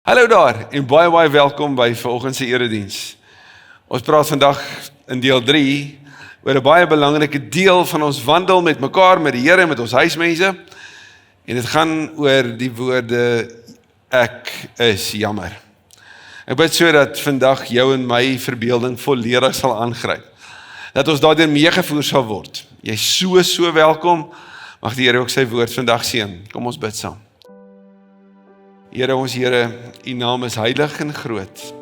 Hallo daar en baie welkom by vanoggend se erediens. Ons praat vandag in deel 3 oor 'n baie belangrike deel van ons wandel met mekaar, met die Here en met ons huismense. En dit gaan oor die woorde ek is jammer. Ek bid so dat vandag jou en my verbeelding volledig sal aangryp. Dat ons daardeur meegevoer sal word. Jy's so welkom. Mag die Here ook sy woord vandag seën. Kom ons bid saam. Here, ons Here, U naam is heilig en groot.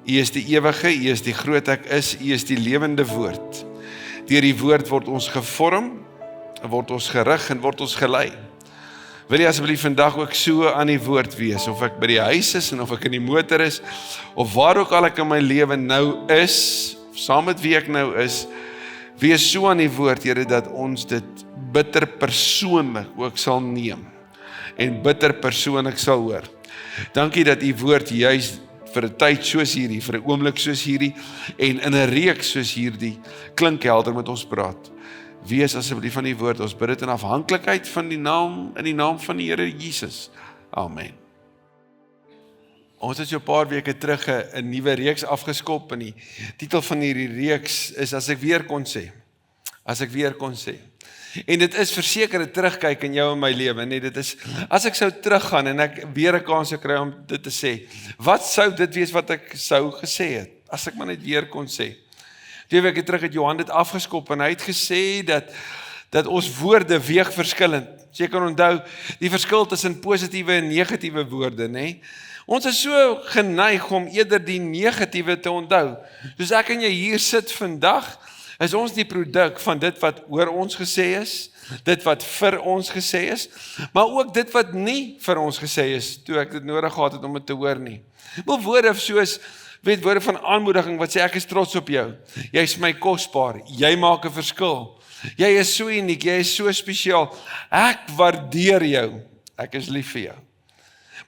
U is die ewige, U is die groot ek is, U is die lewende woord. Deur die woord word ons gevorm, word ons gerig en word ons gelei. Wil jy asseblief vandag ook so aan die woord wees, of ek by die huis is en of ek in die motor is, of waar ook al ek in my lewe nou is, of saam met wie ek nou is, wees so aan die woord, Here, dat ons dit bitter persoonlik ook sal neem. En bitter persoonlik sal hoor. Dankie dat U woord juis vir 'n tyd soos hierdie, vir 'n oomblik soos hierdie, en in 'n reeks soos hierdie, klink helder met ons praat. Wees asseblief van die woord, ons bid dit in afhanklikheid van in die naam van die Here Jesus. Amen. Ons het so 'n paar weke terug 'n nuwe reeks afgeskop, en die titel van hierdie reeks is As ek weer kon sê. As ek weer kon sê. En dit is verseker 'n terugkyk in jou en my lewe, nee, dit is, as ek sou teruggaan en ek weer 'n kans sou kry om dit te sê, wat sou dit wees wat ek sou gesê het, as ek maar net weer kon sê. 2 weke terug het Johan dit afgeskop, en hy het gesê dat ons woorde weeg verskillend. So jy kan onthou, die verskil tussen positiewe en negatiewe woorde, nee. Ons is so geneig om eerder die negatiewe te onthou. Soos ek en jy hier sit vandag, is ons die produk van dit wat oor ons gesê is, dit wat vir ons gesê is, maar ook dit wat nie vir ons gesê is, toe ek dit nodig gehad het om dit te hoor nie. Maar woorde soos, woorde van aanmoediging wat sê ek is trots op jou, jy is my kosbaar, jy maak 'n verskil, jy is so uniek, jy is so spesiaal, ek waardeer jou, ek is lief vir jou.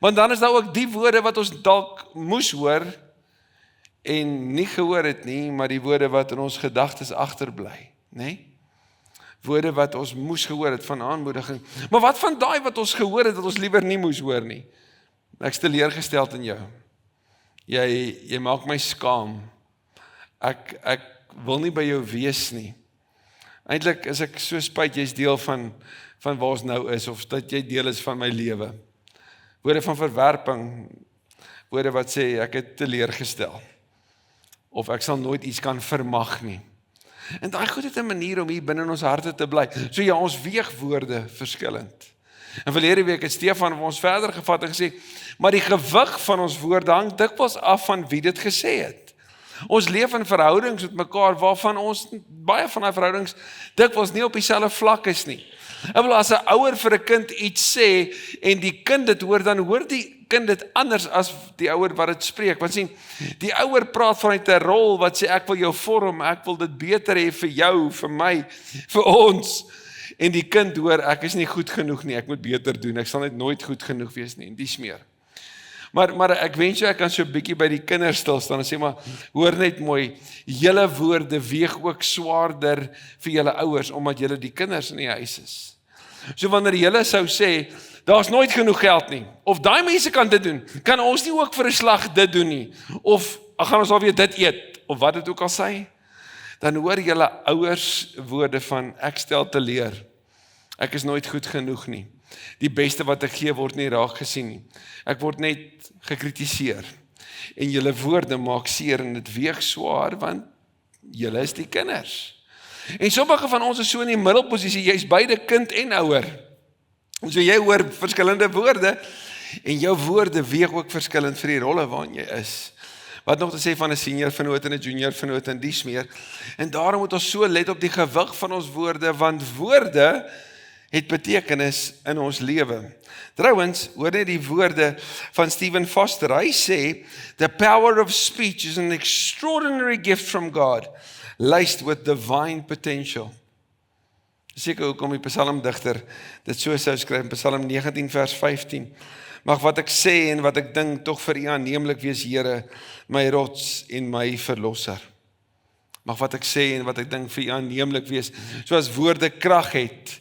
Want dan is daar ook die woorde wat ons dalk moes hoor, en nie gehoor het nie, maar die woorde wat in ons gedagtes agterbly, nee? Woorde wat ons moes gehoor het van aanmoediging. Maar wat van daai wat ons gehoor het, wat ons liewer nie moes hoor nie? Ek is teleurgesteld in jou. Jy maak my skaam. Ek wil nie by jou wees nie. Eintlik is ek so spyt, jy's deel van waar ons nou is, of dat jy deel is van my lewe. Woorde van verwerping, woorde wat sê ek het teleurgestel, of ek sal nooit iets kan vermag nie. En daai goed het 'n manier om hier binne in ons harte te bly. So ja, ons weeg woorde verskillend. En verlede week het Stefan ons verder gevat en gesê, maar die gewig van ons woorde hang dikwels af van wie dit gesê het. Ons leef in verhoudings met mekaar waarvan ons, baie van die verhoudings, dikwels nie op dieselfde vlak is nie. Ek wil, as 'n ouer vir 'n kind iets sê, en die kind dit hoor, dan hoor die kind dit anders as die ouer wat dit spreek. Want sien, die ouer praat vanuit 'n rol wat sê ek wil jou vorm, ek wil dit beter hê vir jou, vir my, vir ons. En die kind hoor, ek is nie goed genoeg nie, ek moet beter doen, ek sal net nooit goed genoeg wees nie, en die smeer. Maar ek wens jy, ek kan so 'n bietjie by die kinders stil staan en sê, maar hoor net mooi, julle woorde weeg ook swaarder vir julle ouers, omdat julle die kinders in die huis is. So wanneer julle sou sê, daar's nooit genoeg geld nie, of daai mense kan dit doen, kan ons nie ook vir 'n slag dit doen nie, of gaan ons alweer dit eet, of wat dit ook al sê, dan hoor julle ouers woorde van, ek stel teleur, ek is nooit goed genoeg nie, die beste wat ek gee word nie raak gesien nie, ek word net gekritiseer, en julle woorde maak seer, en dit weeg swaar, want julle is die kinders. En sommige van ons is so in die middelposisie, jy is beide kind en ouer. En so jy hoor verskillende woorde, en jou woorde weeg ook verskillend vir die rolle waarin jy is. Wat nog te sê van 'n senior vernoot en 'n junior vernoot en die smeer. En daarom moet ons so let op die gewig van ons woorde, want woorde het betekenis in ons lewe. Trouwens, hoor net die woorde van Stephen Foster. Hy sê, the power of speech is an extraordinary gift from God, laced with divine potential. Seker hoekom die psalmdigter dit so sou skryf in Psalm 19 vers 15. Mag wat ek sê en wat ek dink tog vir U aanneemlik wees, Here, my rots en my verlosser. Mag wat ek sê en wat ek dink vir U aanneemlik wees, soos woorde krag het,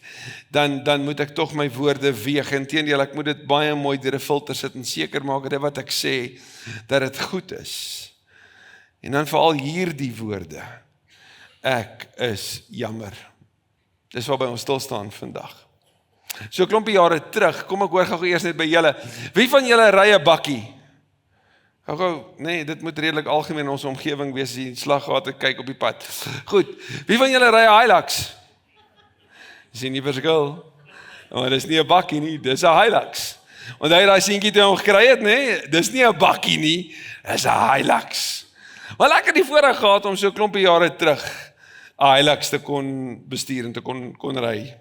dan moet ek tog my woorde weeg. Inteendeel, ek moet dit baie mooi deur 'n filter sit en seker maak dat wat ek sê, dat dit goed is. En dan veral hierdie woorde. Ek is jammer. Dis waar by ons stil staan vandag. So 'n klompie jare terug, kom ek hoor gou eers net by julle. Wie van julle ry 'n bakkie? Gou, nee, dit moet redelik algemeen in ons omgewing wees as jy slaggate kyk op die pad. Goed, wie van julle ry 'n Hilux? Dis nie verskil. Maar dis nie 'n bakkie nie, dis 'n Hilux. Want hy daai seentjie toe hom gekry het, nee, dis nie 'n bakkie nie, dis 'n Hilux. Maar ek het die voorreg gehad om so 'n klompie jare terug 'n Hilux te kon bestuur en te kon ry.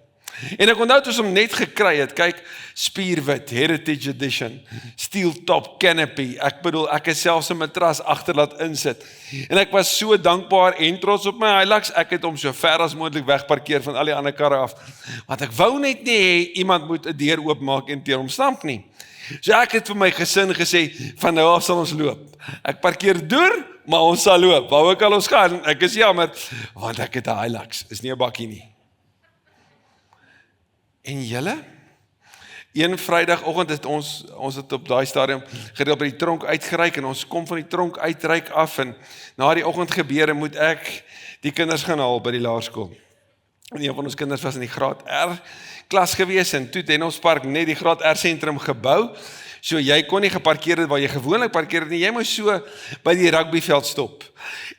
En ek onthou toe ons hom net gekry het, kyk, spierwit, Heritage Edition, steel top canopy, ek bedoel, ek het selfs 'n matras agter laat insit. En ek was so dankbaar en trots op my Hilux, ek het hom so ver as moontlik wegparkeer van al die ander karre af. Want ek wou net nie hê iemand moet 'n deur oopmaak en teen hom stamp nie. So ek het vir my gesin gesê, van nou af sal ons loop. Ek parkeer deur, maar ons sal loop. Waar ook al ons gaan, ek is jammer, want ek het 'n Hilux, is nie 'n bakkie nie. En julle? Een Vrydagoggend het ons het op daai stadium gereeld by die tronk uitgereik en ons kom van die tronk uitreik af en na die oggendgebeure moet ek die kinders gaan haal by die laerskool. En een van ons kinders was in die graad R klas gewees en toe het Hennospark net die graad R sentrum gebou. So jy kon nie geparkeer het waar jy gewoonlik parkeer het nie, jy moes so by die rugbyveld stop.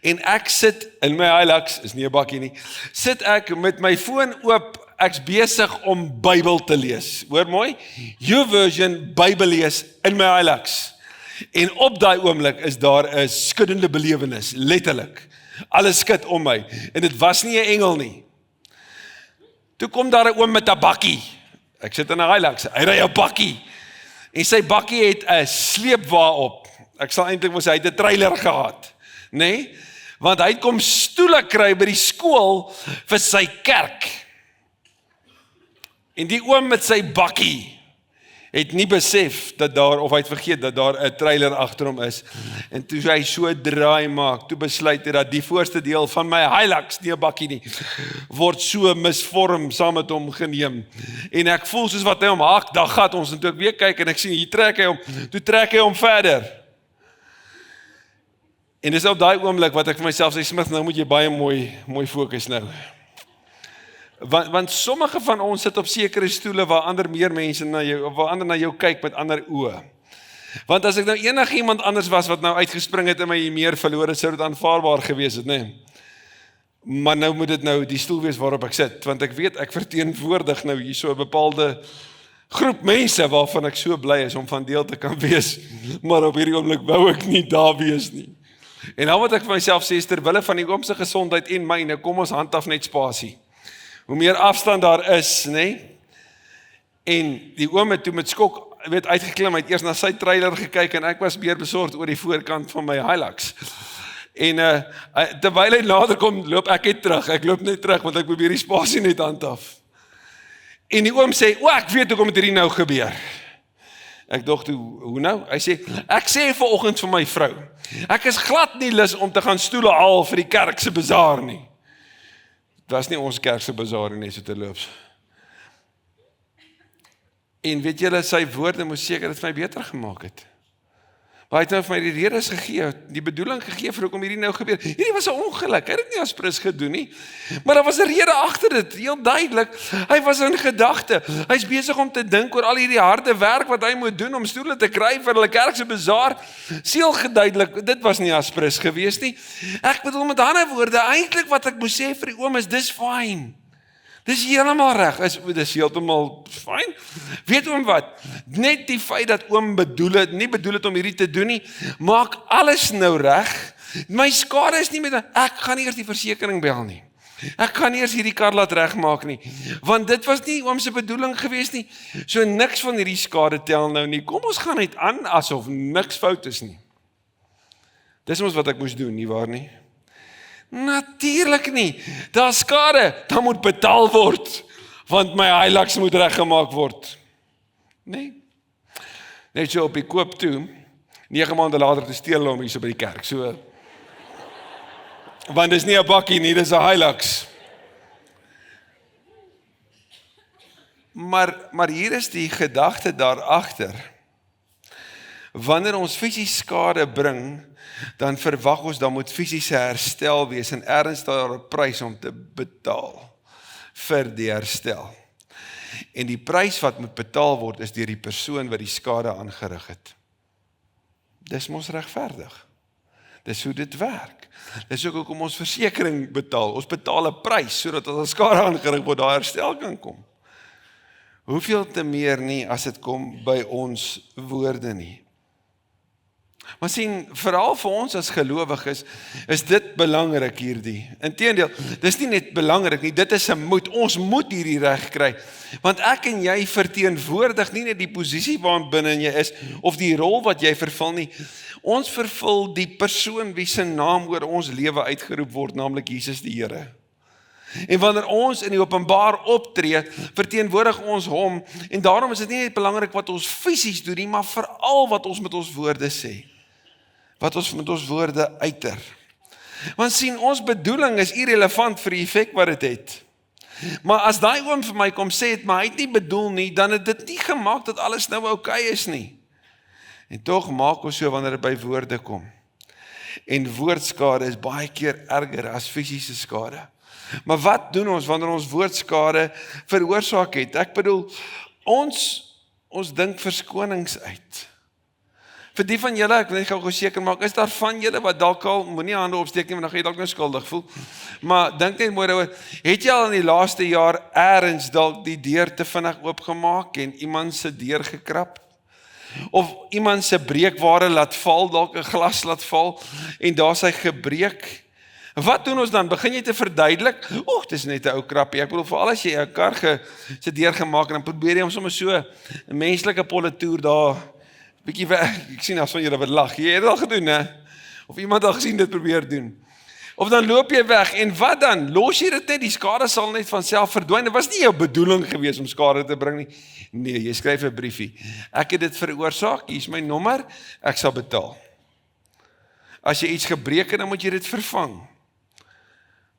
En ek sit in my Hilux, is nie 'n bakkie nie, sit ek met my foon oop, ek's besig om Bybel te lees. Hoor mooi, YouVersion Bybel lees in my Hilux. En op daai oomblik is daar 'n skuddende belewenis, letterlik. Alles skud om my en dit was nie 'n engel nie. Toe kom daar 'n oom met 'n bakkie. Ek sit in 'n Hilux, hy ry 'n bakkie. En sy bakkie het 'n sleepwa op. Ek sal eintlik wou sê hy het 'n trailer gehad, nê? Nee? Want hy het kom stoele kry by die skool vir sy kerk. En die oom met sy bakkie het nie besef dat daar, of hy het vergeet dat daar 'n trailer agter hom is. En toe hy so draai maak, toe besluit hy dat die voorste deel van my Hilux, nie 'n bakkie nie, word so misvorm saam met hom geneem. En ek voel soos wat hy hom hak, dan gat ons en toe ek weer kyk en ek sien, hier trek hy hom, toe trek hy hom verder. En dis op daai oomblik wat ek vir myself sê, Smith, nou moet jy baie mooi fokus nou. Want sommige van ons sit op sekere stoele waar ander meer mense na jou, of waar ander na jou kyk met ander oë. Want as ek nou enige iemand anders was wat nou uitgespring het en my meer verloor het, sou dit aanvaarbaar gewees het, nee. Maar nou moet dit nou die stoel wees waarop ek sit, want ek weet ek verteenwoordig nou hier so 'n bepaalde groep mense waarvan ek so bly is om van deel te kan wees, maar op hierdie oomblik wou ek nie daar wees nie. En nou wat ek vir myself sê is terwille van die oom se gesondheid en myne, kom ons handhaaf net spasie. Hoe meer afstand daar is, nê? En die oom het toe met skok, weet, uitgeklim, hy het eers na sy trailer gekyk en ek was meer besorgd oor die voorkant van my Hilux. En terwyl hy nader kom, loop ek net terug. Ek loop net terug want ek probeer die spasie net handhaaf. En die oom sê, "O, ek weet hoekom het hierdie nou gebeur." Ek dink toe, hoe nou? Hy sê, "Ek sê vanoggend vir my vrou, ek is glad nie lus om te gaan stoele haal vir die kerk se bazaar nie." Dit was nie ons kerk se bazaar nie, so terloops. En weet julle, sy woorde moes seker dit vir my beter gemaak het. Maar hy het nou vir my die redes gegee, die bedoeling gegee vir hoekom hierdie nou gebeur. Hierdie was 'n ongeluk, hy het dit nie as prins gedoen nie. Maar daar was 'n rede agter dit, heel duidelik. Hy was in gedagte. Hy's besig om te dink oor al hierdie harde werk wat hy moet doen om stoele te kry vir hulle kerk se bazaar. Siel geduidelik, dit was nie as prins gewees nie. Ek bedoel met ander woorde, eintlik wat ek moet sê vir die oom is dis fyn. Dis heeltemal reg, dis heeltemal fyn. Weet oom wat? Net die feit dat oom nie bedoel het om hierdie te doen nie, maak alles nou reg. My skade is nie met, ek gaan nie eers die versekering bel nie. Ek kan nie eers hierdie kar laat regmaak nie, want dit was nie oom se bedoeling gewees nie. So niks van hierdie skade tel nou nie. Kom ons gaan net aan asof niks fout is nie. Dis mos wat ek moes doen, nie waar nie? Natuurlik nie. Daar skade, dan moet betaal word, want my Hilux moet reggemaak word. Nee. Net so op die koop toe, 9 maande later te steel hom hier so by die kerk. So, want dis nie 'n bakkie nie, dis 'n Hilux. Maar hier is die gedagte daarachter. Wanneer ons fisies skade bring, dan verwag ons dan moet fisiese herstel wees en ergens daar 'n prys om te betaal vir die herstel. En die prys wat moet betaal word is deur die persoon wat die skade aangerig het. Dis mos regverdig. Dis hoe dit werk. Dis ook hoekom ons versekering betaal. Ons betaal 'n prys sodat as 'n skade aangerig word, daar herstel kan kom. Hoeveel te meer nie as dit kom by ons woorde nie. Maar sien, veral vir ons as gelowiges, is dit belangrik hierdie. Inteendeel, dis nie net belangrik nie, dit is 'n moed. Ons moet hierdie reg kry. Want ek en jy verteenwoordig nie net die posisie waarin binne jy is, of die rol wat jy vervul nie. Ons vervul die persoon wie se naam oor ons lewe uitgeroep word, naamlik Jesus die Here. En wanneer ons in die openbaar optree, verteenwoordig ons hom, en daarom is dit nie net belangrik wat ons fisies doen nie, maar veral wat ons met ons woorde sê. Wat ons met ons woorde uiter. Want sien, ons bedoeling is irrelevant vir die effek wat dit het. Maar as daai oom vir my kom sê het, maar hy het nie bedoel nie, dan het dit nie gemaak dat alles nou oukei is nie. En tog maak ons so wanneer dit by woorde kom. En woordskade is baie keer erger as fisiese skade. Maar wat doen ons wanneer ons woordskade veroorsaak het? Ek bedoel, ons dink verskonings uit. Vir die van julle, ek wil net gou seker maak, is daar van julle wat dalk al, moenie hande opsteek nie, want dan gaan jy dalk nou skuldig voel, maar dink net mooi daaroor, het jy al in die laaste jaar ergens dalk die deur te vinnig oopgemaak en iemand se deur gekrap? Of iemand se breekware laat val, dalk 'n glas laat val, en daar sy gebreek? Wat doen ons dan? Begin jy te verduidelik? Dis net 'n ou krappie. Ek bedoel, veral as jy 'n kar se deur gemaak en dan probeer jy hom sommer so 'n menslike politoer daar bietjie weg. Ek sien as van julle wat lag. Jy het dit al gedoen, hè? Of iemand al gesien dit probeer doen. Of dan loop jy weg en wat dan? Los jy dit net, die skade sal net van self verdwyn. Dit was nie jou bedoeling gewees om skade te bring nie. Nee, jy skryf 'n briefie. Ek het dit veroorsaak, hier is my nommer, ek sal betaal. As jy iets gebreek het, dan moet jy dit vervang.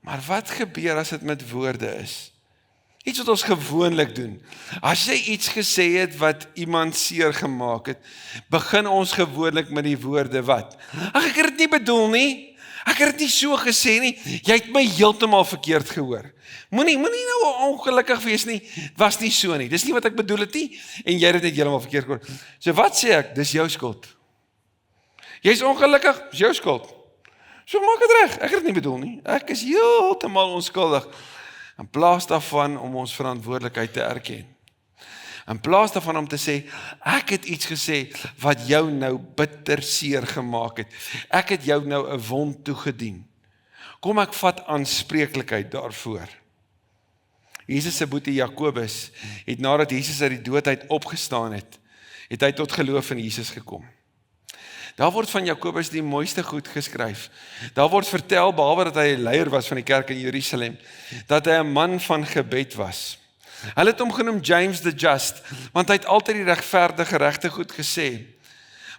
Maar wat gebeur as dit met woorde is? Iets wat ons gewoonlik doen. As jy iets gesê het wat iemand seer gemaak het, begin ons gewoonlik met die woorde wat? Ag, ek het dit nie bedoel nie. Ek het dit nie so gesê nie. Jy het my heeltemal verkeerd gehoor. Moenie nou ongelukkig wees nie. Dit was nie so nie. Dis nie wat ek bedoel het nie. En jy het dit net heeltemal verkeerd gehoor. So wat sê ek? Dis jou skuld. Jy's ongelukkig, dis jou skuld. So maak dit reg. Ek het dit nie bedoel nie. Ek is heeltemal onskuldig. In plaas daarvan om ons verantwoordelikheid te erken. In plaas daarvan om te sê, ek het iets gesê wat jou nou bitter seer gemaak het. Ek het jou nou 'n wond toegedien. Kom ek vat aanspreeklikheid daarvoor. Jesus se boetie Jakobus het nadat Jesus uit die dood uit opgestaan het hy tot geloof in Jesus gekom. Daar word van Jakobus die mooiste goed geskryf. Daar word vertel, behalwe dat hy 'n leier was van die kerk in Jerusalem, dat hy 'n man van gebed was. Hulle het hom genoem James the Just, want hy het altyd die regverdige regte goed gesê.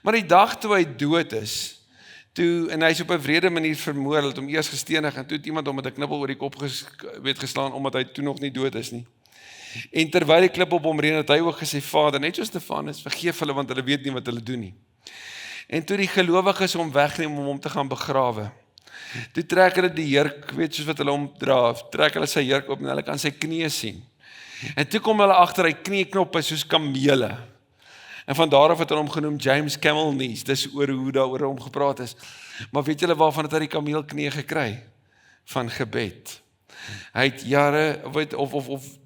Maar die dag toe hy dood is, en hy is op 'n wrede manier vermoor, hulle het hom eers gestenig, en toe het iemand hom met 'n knippel oor die kop geslaan, omdat hy toe nog nie dood is nie. En terwyl die klip op hom reën, het hy ook gesê, Vader, net so Stefanus, vergeef hulle, want hulle weet nie wat hulle doen nie. En toe die gelowiges hom wegneem om hom te gaan begrawe. Toe trek hulle die jurk, weet soos wat hulle hom dra, trek hulle sy jurk op en hulle kan sy knieë sien. En toe kom hulle agter hy knieknoppe soos kamele. En van daar af het hulle hom genoem James Camel Knees, dis oor hoe daaroor hom gepraat is. Maar weet julle waarvan het hy die kameelknieë gekry? Van gebed. Hy het jare, of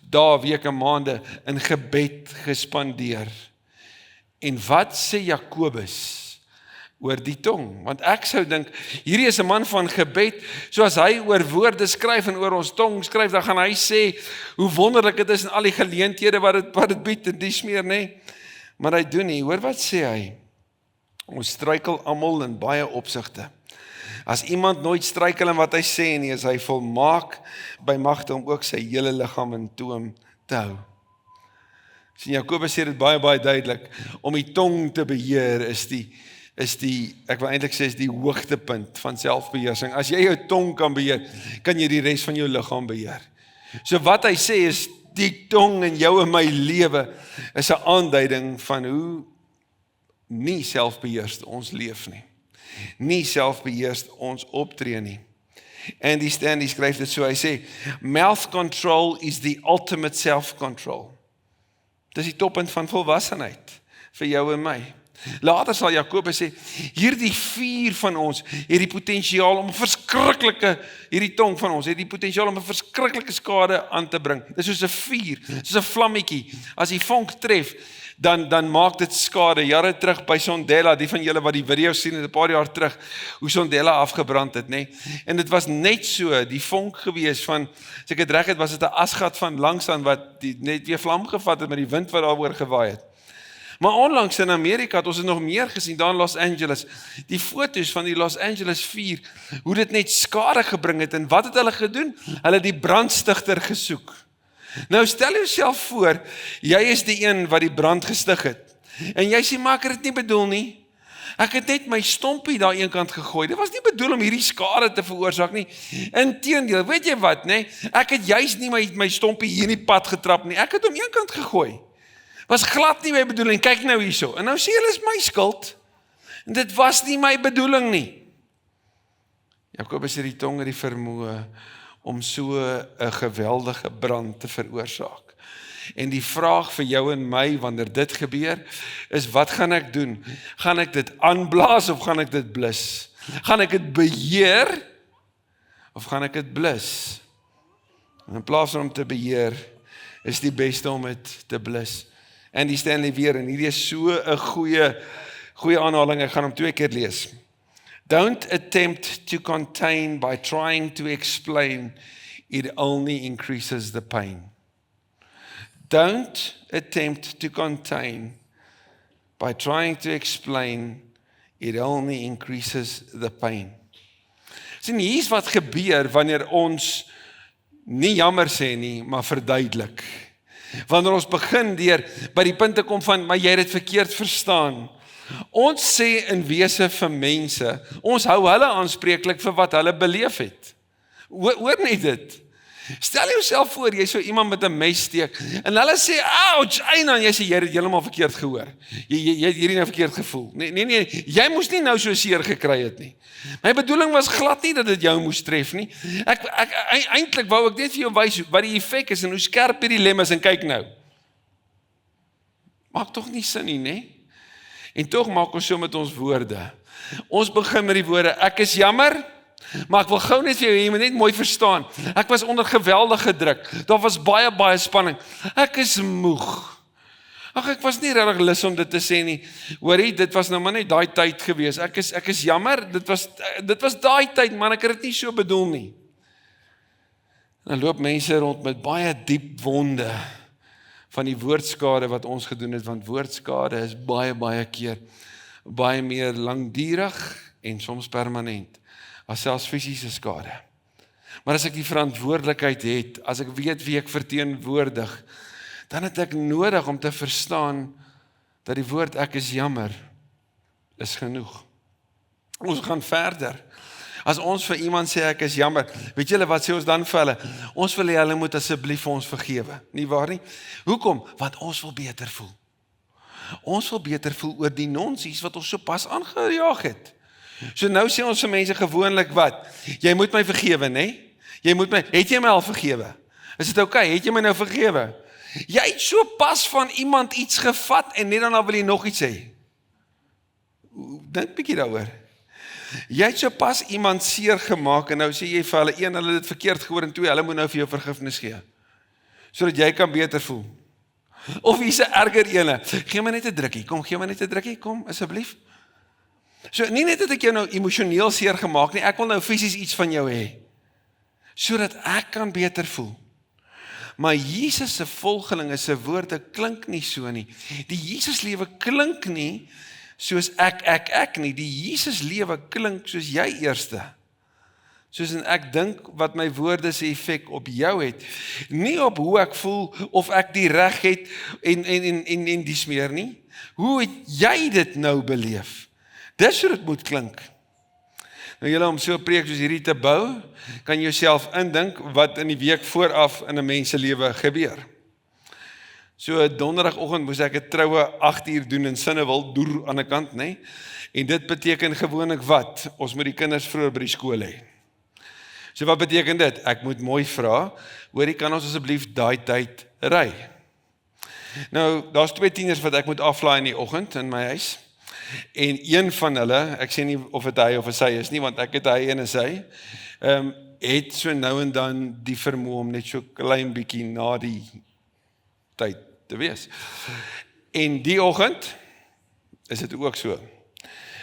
dae, weke, maande in gebed gespandeer. En wat sê Jakobus oor die tong? Want ek sou dink, hierdie is 'n man van gebed, so as hy oor woorde skryf en oor ons tong skryf, dan gaan hy sê, hoe wonderlik dit is in al die geleenthede wat dit bied en dies meer, nê? Maar hy doen nie, hoor wat sê hy? Ons struikel almal in baie opsigte. As iemand nooit struikel in wat hy sê nie, is hy volmaak by magte om ook sy hele liggaam in toom te hou. Sien, Jakobus sê dit baie duidelik, om die tong te beheer is die, ek wil eintlik sê, is die hoogtepunt van selfbeheersing. As jy jou tong kan beheer, kan jy die res van jou liggaam beheer. So wat hy sê is, die tong in jou en my lewe is 'n aanduiding van hoe nie selfbeheerst ons leef nie. Nie selfbeheerst ons optree nie. Andy Stanley skryf dit so, hy sê, mouth control is the ultimate self-control. Dis die toppunt van volwassenheid vir jou en my. Later sal Jakobus sê, hierdie vuur van ons het die potensiaal om hierdie tong van ons het die potensiaal om 'n verskriklike skade aan te bring. Dis soos 'n vuur, soos 'n vlammetjie. As die vonk tref, dan maak dit skade. Jare terug by Sondela, die van julle wat die video sien, het 'n paar jaar terug, hoe Sondela afgebrand het, nê? En dit was net so, die vonk gewees van, as ek het reg het, was dit 'n asgat van langs aan wat net weer vlam gevat het met die wind wat daaroor gewaai het. Maar onlangs in Amerika het ons het nog meer gesien, daar in Los Angeles, die foto's van die Los Angeles vuur, hoe dit net skade gebring het, en wat het hulle gedoen? Hulle het die brandstigter gesoek. Nou stel jouself voor, jy is die een wat die brand gestig het, en jy sê, maar ek het dit nie bedoel nie, ek het net my stompie daar een kant gegooi, dit was nie bedoel om hierdie skade te veroorsaak nie, inteendeel, weet jy wat, nee? Ek het juist nie my stompie hier in die pad getrap nie, ek het hom een kant gegooi, was glad nie my bedoeling, kyk nou hierso, en nou sê hulle is my skuld, en dit was nie my bedoeling nie. Jakobus het die tong die vermoë om so 'n geweldige brand te veroorsaak. En die vraag vir jou en my, wanneer dit gebeur, is wat gaan ek doen? Gaan ek dit aanblaas of gaan ek dit blus? Gaan ek dit beheer of gaan ek dit blus? En in plaas van om te beheer, is die beste om dit te blus. En die Stanley weer, en hierdie is so 'n goeie aanhaling, ek gaan hom 2 keer lees. Don't attempt to contain by trying to explain, it only increases the pain. Don't attempt to contain by trying to explain, it only increases the pain. Sien, hier is wat gebeur wanneer ons nie jammer sê nie, maar verduidelik. Wanneer ons begin deur by die punt te kom van, maar jy het dit verkeerd verstaan. Ons sê in wese vir mense, ons hou hulle aanspreeklik vir wat hulle beleef het. Hoor net dit. Stel jouself voor, jy so iemand met 'n mes steek, en hulle sê, ouch, en jy sê, jy het heeltemal verkeerd gehoor. Jy het hierdie nou verkeerd gevoel. Nee, jy moes nie nou so seer gekry het nie. My bedoeling was glad nie dat dit jou moes tref nie. Eintlik wou ek net vir jou wys wat die effek is, en hoe skerp hierdie lem is, en kyk nou. Maak tog nie sin nie, nee? En tog maak ons so met ons woorde. Ons begin met die woorde, ek is jammer, maar ek wil gou net vir jou, jy moet net mooi verstaan. Ek was onder geweldige druk. Daar was baie spanning. Ek is moeg. Ag, ek was nie regtig lus om dit te sê nie. Hoorie, dit was nou maar net daai tyd gewees. Ek is jammer, dit was daai tyd, man, ek het dit nie so bedoel nie. Dan loop mense rond met baie diep wonde van die woordskade wat ons gedoen het, want woordskade is baie keer baie meer langdurig en soms permanent as selfs fisiese skade. Maar as ek die verantwoordelikheid het, as ek weet wie ek verteenwoordig, dan het ek nodig om te verstaan dat die woord ek is jammer is genoeg. Ons gaan verder. As ons vir iemand sê ek is jammer, weet julle wat sê ons dan vir hulle? Ons wil hê hulle moet asseblief vir ons vergewe. Nie waar nie? Hoekom? Want ons wil beter voel. Ons wil beter voel oor die nonsies wat ons so pas aangejaag het. So nou sê ons vir mense gewoonlik wat? Jy moet my vergewe, né? Het jy my al vergewe? Is dit oukei? Het jy my nou vergewe? Jy het so pas van iemand iets gevat en net daarna wil jy nog iets sê. Dink bietjie daaroor. Jy het so pas iemand seer gemaak en nou sê jy vir hulle, een, hulle het dit verkeerd gehoor en twee, hulle moet nou vir jou vergifnis gee. Sodat jy kan beter voel. Of hier's 'n erger ene. Gee my net 'n drukkie. Kom, gee my net 'n drukkie. Kom, asseblief. So nie net dat ek jou nou emosioneel seer gemaak nie, ek wil nou fisies iets van jou hê. Sodat ek kan beter voel. Maar Jesus se volgelinge se woorde klink nie so nie. Die Jesus lewe klink nie soos ek nie. Die Jesus lewe klink soos jy eerste. Soos en ek dink wat my woorde se effek op jou het. Nie op hoe ek voel of ek die reg het en dies meer nie. Hoe het jy dit nou beleef? Dis hoe dit moet klink. Nou julle om so 'n preek soos hierdie te bou, kan jy jouself indink wat in die week vooraf in 'n mens se lewe gebeur. So donderdagoggend moes ek 'n troue 8 uur doen in Sinnewil, Doer aan die kant, nê? En dit beteken gewoonlik wat? Ons moet die kinders vroeër by die skool hê. So wat beteken dit? Ek moet mooi vra, hoorie, kan ons asseblief daai tyd ry? Nou, daar's 2 tieners wat ek moet aflaai in die oggend in my huis. En een van hulle, ek sê nie of dit hy of sy is nie, want ek het hy en sy, het so nou en dan die vermoë om net so klein bietjie na die tyd te wees. En die oggend is dit ook so.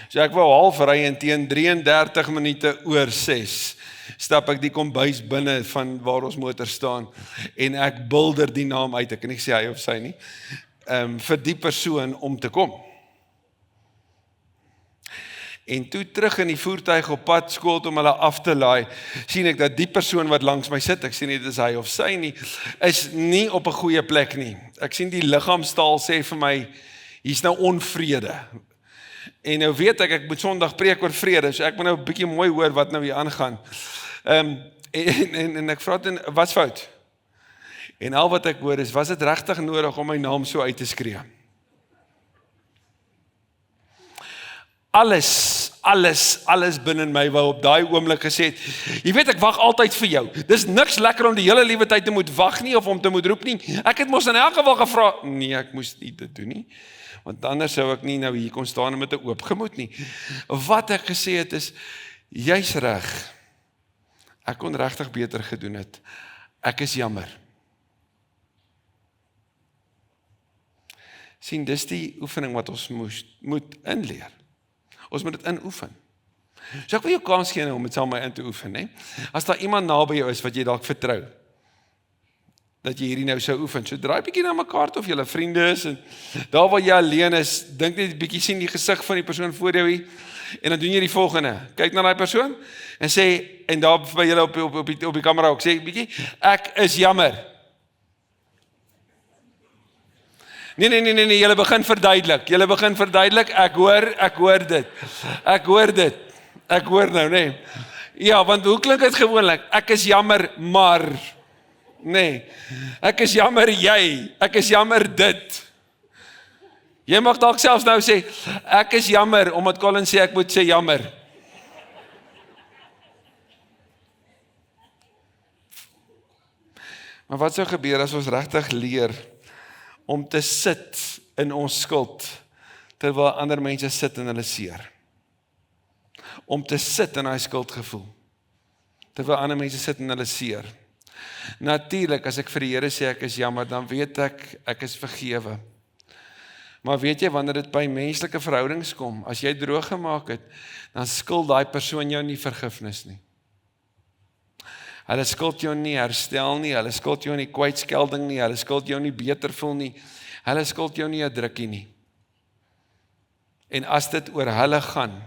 So ek wou half ry en teen 33 minute oor 6 stap ek die kombuis binne van waar ons motor staan en ek bulder die naam uit, ek kan nie sê hy of sy nie, vir die persoon om te kom. En toe terug in die voertuig op pad skool om hulle af te laai, sien ek dat die persoon wat langs my sit, ek sien nie dit is hy of sy nie, is nie op 'n goeie plek nie. Ek sien die liggaamstaal sê vir my, hier's nou onvrede. En nou weet ek moet Sondag preek oor vrede, so ek moet nou 'n bietjie mooi hoor wat nou hier aangaan. En ek vra dan, wat's fout? En al wat ek hoor is, was dit regtig nodig om my naam so uit te skree? Alles binne my wou op daai oomblik gesê het, jy weet ek wag altyd vir jou, dis niks lekker om die hele liewe tyd te moet wag nie, of om te moet roep nie, ek het mos in elk geval gevra, nee ek moes nie dit doen nie, want anders sou ek nie nou hier kon staan met 'n oop gemoed nie. Wat ek gesê het is, jy's reg, ek kon regtig beter gedoen het, ek is jammer. Sien, dis die oefening wat ons moet inleer. Ons moet dit inoefen. So ek wil jou kans gee om dit saam met my in te oefen, né? As daar iemand naby jou is wat jy dalk vertrou, dat jy hierdie nou sou oefen. So draai bietjie na mekaar toe of julle vriende is en daar waar jy alleen is, dink net bietjie sien die gesig van die persoon voor jou hier en dan doen jy die volgende. Kyk na daai persoon en sê, en daar by julle op die kamera ook, sê bietjie, ek is jammer. Nee, julle begin verduidelik, ek hoor nou, nee. Ja, want hoe klink dit gewoonlik? Ek is jammer, maar, nee, ek is jammer ek is jammer dit. Jy mag dalk selfs nou sê, ek is jammer, omdat Colin sê ek moet sê jammer. Maar wat sou gebeur as ons regtig leer om te sit in ons skuld, terwyl ander mense sit in hulle seer? Om te sit in daai skuldgevoel, terwyl ander mense sit in hulle seer. Natuurlik, as ek vir die Here sê ek is jammer, dan weet ek is vergewe. Maar weet jy, wanneer dit by menslike verhoudings kom, as jy droog gemaak het, dan skuld daai persoon jou nie vergifnis nie. Hulle skuld jou nie herstel nie, hulle skuld jou nie kwytskelding nie, hulle skuld jou nie beter voel nie, hulle skuld jou nie 'n drukkie nie. En as dit oor hulle gaan,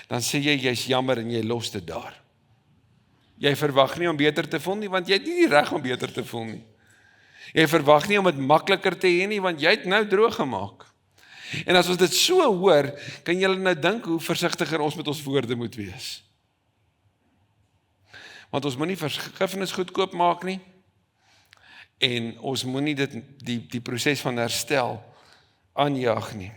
dan sê jy, jy's jammer en jy los dit daar. Jy verwag nie om beter te voel nie, want jy het nie die reg om beter te voel nie. Jy verwag nie om dit makliker te hê nie, want jy het nou droog gemaak. En as ons dit so hoor, kan julle nou dink hoe versigtiger ons met ons woorde moet wees. Want ons moet nie vergifnis goedkoop maak nie, en ons moet nie die proses van herstel aanjaag nie.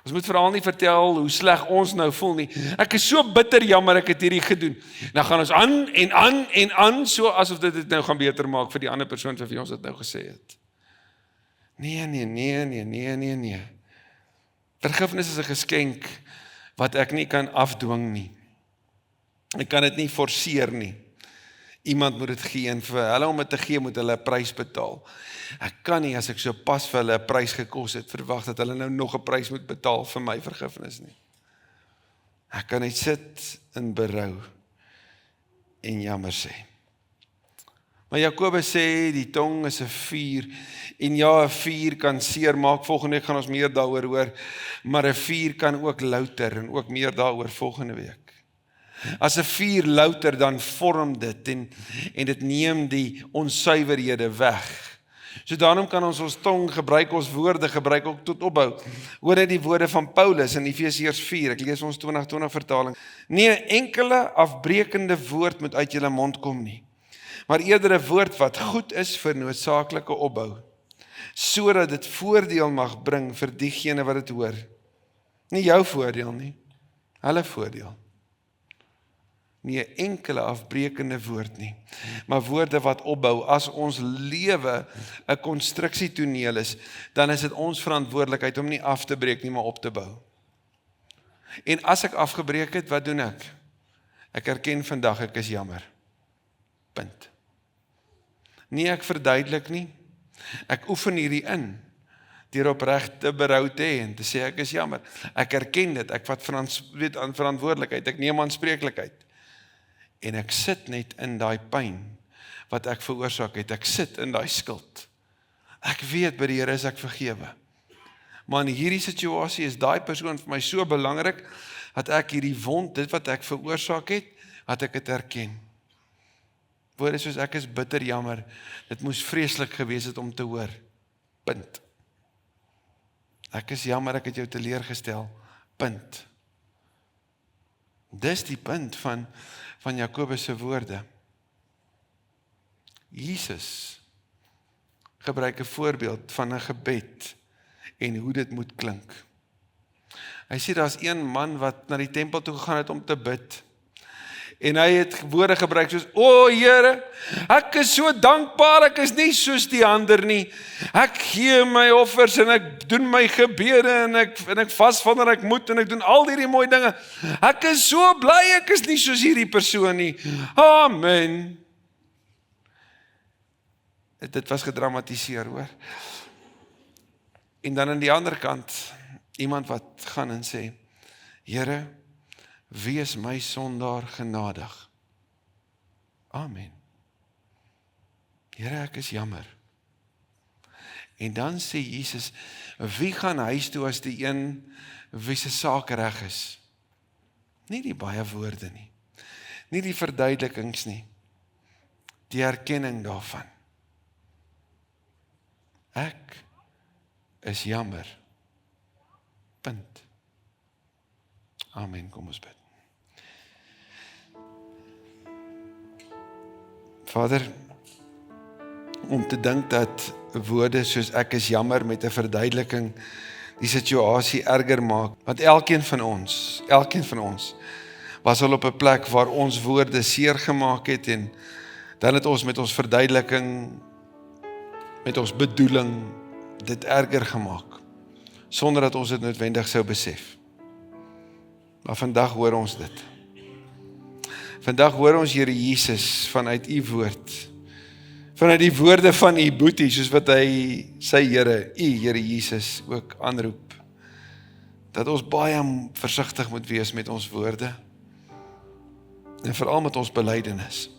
Ons moet veral nie vertel hoe sleg ons nou voel nie. Ek is so bitter jammer ek het hierdie gedoen. Nou gaan ons aan, so asof dit nou gaan beter maak vir die ander persoon vir wie ons dit nou gesê het. Nee. Vergifnis is 'n geskenk wat ek nie kan afdwing nie. Ek kan dit nie forceer nie. Iemand moet dit gee en vir hulle om dit te gee moet hulle 'n prys betaal. Ek kan nie as ek so pas vir hulle 'n prys gekos het, verwag dat hulle nou nog 'n prys moet betaal vir my vergifnis nie. Ek kan net sit in berou en jammer sê. Maar Jakobus sê die tong is 'n vuur en ja, 'n vuur kan seer maak. Volgende week gaan ons meer daaroor hoor, maar 'n vuur kan ook louter en ook meer daaroor volgende week. As 'n vuur louter, dan vorm dit en dit neem die onsuiverhede weg. So daarom kan ons tong gebruik, ons woorde gebruik ook tot opbou. Hoor net die woorde van Paulus in Efesiërs 4, ek lees ons 2020 vertaling. Nie 'n enkele afbreekende woord moet uit julle mond kom nie, maar eerder 'n woord wat goed is vir noodsaaklike opbou, sodat dit voordeel mag bring vir diegene wat dit hoor. Nie jou voordeel nie, hulle voordeel. Nie 'n enkele afbrekende woord nie, maar woorde wat opbou. As ons lewe 'n konstruksietoneel is, dan is dit ons verantwoordelikheid om nie af te breek nie, maar op te bou. En as ek afgebreek het, wat doen ek? Ek erken vandag, ek is jammer. Punt. Nie ek verduidelik nie, ek oefen hierdie in, deur opregte berou te hê en te sê ek is jammer. Ek erken dit, ek vat verantwoordelikheid, ek neem aanspreeklikheid. En ek sit net in daai pyn wat ek veroorsaak het. Ek sit in daai skuld. Ek weet by die Here is ek vergewe. Maar in hierdie situasie is daai persoon vir my so belangrik, dat ek hierdie wond, dit wat ek veroorsaak het, dat ek dit erken. Woorde soos ek is bitter jammer, dit moes vreeslik gewees het om te hoor. Punt. Ek is jammer, ek het jou teleurgestel. Punt. Dis die punt van Jakobus se woorde. Jesus gebruik 'n voorbeeld van 'n gebed en hoe dit moet klink. Hy sê daar's een man wat na die tempel toe gegaan het om te bid. En hy het woorde gebruik soos, o Here, ek is so dankbaar, ek is nie soos die ander nie. Ek gee my offers en ek doen my gebede en ek vas wanneer ek moet en ek doen al hierdie mooi dinge. Ek is so bly, ek is nie soos hierdie persoon nie. Amen. Dit was gedramatiseer, hoor. En dan aan die ander kant, iemand wat gaan en sê, Here, wees my sondaar genadig. Amen. Here, ek is jammer. En dan sê Jesus, wie gaan huis toe as die een wie se saak reg is? Nie die baie woorde nie. Nie die verduidelikings nie. Die erkenning daarvan. Ek is jammer. Punt. Amen, kom ons bid. Vader, om te dink dat woorde soos ek is jammer met 'n verduideliking die situasie erger maak, want elkeen van ons was al op 'n plek waar ons woorde seer gemaak het en dan het ons met ons verduideliking, met ons bedoeling dit erger gemaak, sonder dat ons dit noodwendig sou besef. Maar vandag hoor ons dit. Vandag hoor ons Here Jesus vanuit u woord, vanuit die woorde van u boetie, soos wat hy sy Here, u Here Jesus ook aanroep, dat ons baie versigtig moet wees met ons woorde, en veral met ons belydenis.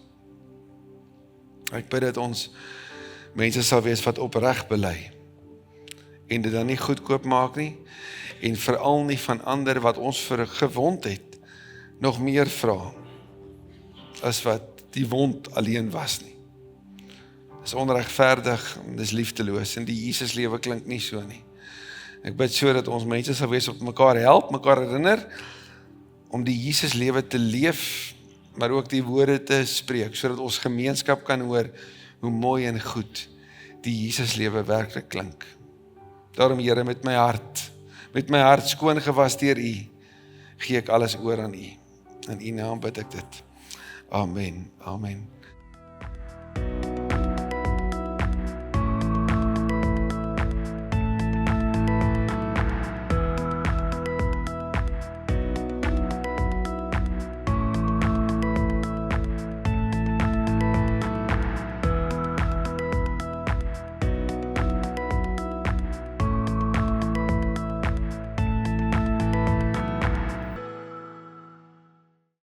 Ek bid dat ons mense sal wees wat opreg bely, en dit dan nie goedkoop maak nie, en veral nie van ander wat ons vir gewond het, nog meer vra, as wat die wond alleen was nie. Dis onregverdig, dis liefdeloos, en die Jesus lewe klink nie so nie. Ek bid so dat ons mense sal wees op mekaar help, mekaar herinner, om die Jesus lewe te leef, maar ook die woorde te spreek, sodat ons gemeenskap kan hoor, hoe mooi en goed die Jesus lewe werklik klink. Daarom Here, met my hart skoon gewas deur u, gee ek alles oor aan u. In u naam bid ek dit. Amen. Amen.